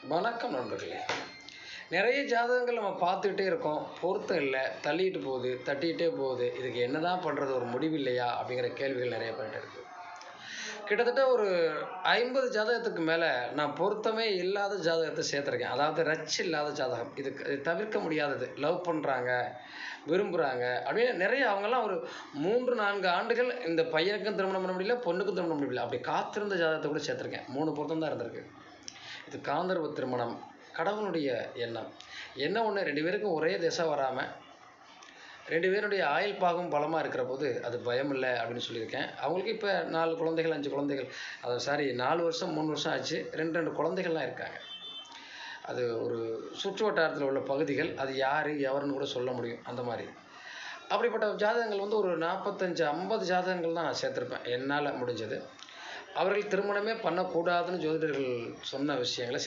வணக்கம் நண்பர்களே. நிறைய ஜாதகங்கள் நம்ம பார்த்துக்கிட்டே இருக்கோம். பொருத்தம் இல்ல. தள்ளிட்டு போகுது, தட்டிக்கிட்டே போகுது. இதுக்கு என்னதான் பண்றது? ஒரு முடிவு இல்லையா? அப்படிங்கிற கேள்விகள் நிறைய பேர்ட்ட இருக்கு. கிட்டத்தட்ட ஒரு 50 ஜாதகத்துக்கு மேல நான் பொருத்தமே இல்லாத ஜாதகத்த சேர்த்துருக்கேன். அதாவது ரட்ச் இல்லாத ஜாதகம். இது தவிர்க்க முடியாதது. லவ் பண்றாங்க, விரும்புறாங்க அப்படின்னு நிறைய அவங்கலாம் ஒரு 3, 4 ஆண்டுகள் இந்த பையனுக்கும் திருமணம் பண்ண முடியல, பொண்ணுக்கும் திருமணம் பண்ண முடியல. அப்படி காத்திருந்த ஜாதகத்த கூட சேர்த்துருக்கேன். 3 பொருத்தம் தான் இருந்திருக்கு. இது காந்தர்வ திருமணம், கடவுளுடைய எண்ணம். என்ன ஒண்ணு 2 பேருக்கும் ஒரே திசை வராம, 2 பேருடைய ஆயுள் பாகம் பலமா இருக்கிறபோது, அது பயம் இல்ல அப்படின்னு சொல்லியிருக்கேன். அவங்களுக்கு இப்ப 4 குழந்தைகள், 5 குழந்தைகள். சாரி 4 வருஷம், 3 வருஷம் ஆச்சு. 2, 2 குழந்தைகள்லாம் இருக்காங்க. அது ஒரு சுற்று வட்டாரத்தில உள்ள பகுதிகள். அது யாரு, எவருன்னு கூட சொல்ல முடியும். அந்த மாரி. அப்படிப்பட்ட ஜாதகங்கள் வந்து ஒரு 45, 50 ஜாதகங்கள் தான் நான் சேர்த்திருப்பேன். என்னால முடிஞ்சது. அவர்கள் திருமணமே பண்ணக்கூடாதுன்னு ஜோதிடர்கள் சொன்ன விஷயங்கள